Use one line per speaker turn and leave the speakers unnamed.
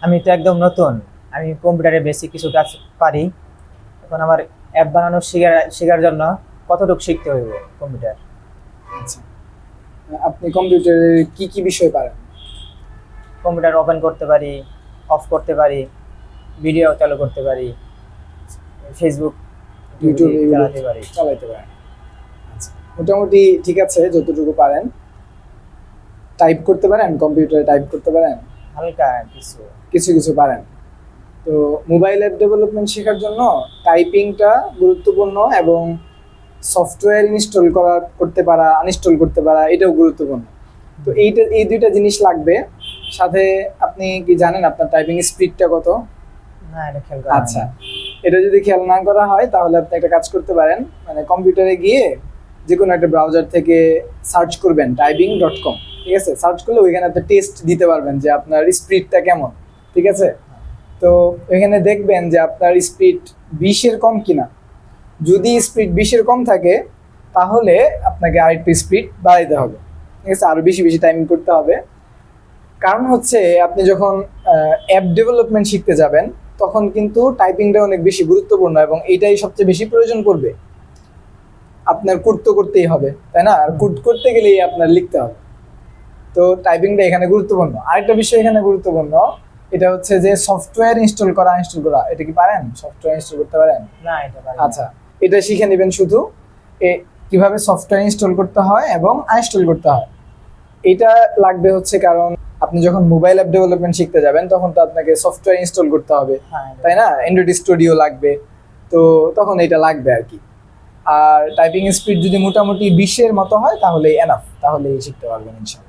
আমি তো একদম নতুন। আমি কম্পিউটারে বেসিক কিছু কাজ পারি। এখন আমার অ্যাপ বানানো শেখার জন্য কতটুকু শিখতে হইব কম্পিউটার?
আচ্ছা, আপনি কম্পিউটারে কি কি বিষয় পারেন?
কম্পিউটার ওপেন করতে পারি, অফ করতে পারি, ভিডিও চালু করতে পারি, ফেসবুক
ইউটিউব এগুলো
চালাতে পারি।
চালাইতে পারেন? আচ্ছা, মোটামুটি ঠিক আছে যতটুকু পারেন। টাইপ করতে পারেন? কম্পিউটারে টাইপ করতে পারেন?
হালকা কিছু।
কিছু কিছু পারেন। তো মোবাইল অ্যাপ ডেভেলপমেন্ট শেখার জন্য টাইপিংটা গুরুত্বপূর্ণ, এবং সফটওয়্যার ইনস্টল করতে পারা, আনইনস্টল করতে পারা এটাও গুরুত্বপূর্ণ। তো এই দুইটা জিনিস লাগবে। সাথে আপনি কি জানেন আপনার টাইপিং স্পিডটা কত?
না, এটা খেয়াল করা
আচ্ছা, এটা যদি খেয়াল না করা হয় তাহলে আপনি একটা কাজ করতে পারেন, মানে কম্পিউটারে গিয়ে যে কোনো একটা ব্রাউজার থেকে সার্চ করবেন typing.com। ঠিক আছে, সার্চ করলে ওইখানে আপনি টেস্ট দিতে পারবেন যে আপনার স্পিডটা কেমন। ঠিক আছে, তো এখানে দেখবেন যে আপনার স্পিড 20-এর কম কিনা। যদি স্পিড 20-এর কম থাকে তাহলে আপনাকে আরেকটু স্পিড বাড়াইতে হবে। ঠিক আছে, আরো বেশি বেশি টাইমিং করতে হবে। কারণ হচ্ছে আপনি যখন অ্যাপ ডেভেলপমেন্ট শিখতে যাবেন তখন কিন্তু টাইপিংটা অনেক বেশি গুরুত্বপূর্ণ, এবং এইটাই সবচেয়ে বেশি প্রয়োজন পড়বে। আপনার কোড তো করতেই হবে, তাই না? আর কোড করতে গেলেই আপনার লিখতে হবে। তো টাইপিংটা এখানে গুরুত্বপূর্ণ। আরেকটা বিষয় এখানে গুরুত্বপূর্ণ, এটা হচ্ছে যে সফটওয়্যার ইনস্টল করা, ইনস্টল করা, এটা কি পারেন? সফটওয়্যার ইনস্টল করতে পারেন?
না, এটা পারি না।
আচ্ছা, এটা শিখে নেবেন শুধু কিভাবে সফটওয়্যার ইনস্টল করতে হয় এবং আনইনস্টল করতে হয়। এটা লাগবে হচ্ছে কারণ আপনি যখন মোবাইল অ্যাপ ডেভেলপমেন্ট শিখতে যাবেন তখন তো আপনাকে সফটওয়্যার ইনস্টল করতে হবে,
হ্যাঁ,
তাই না? অ্যান্ড্রয়েড স্টুডিও লাগবে, তো তখন এটা লাগবে আর কি। আর টাইপিং স্পিড যদি মোটামুটি 20-এর মতো হয় তাহলে এনাফ, তাহলেই শিখতে পারবেন ইনশাল্লাহ।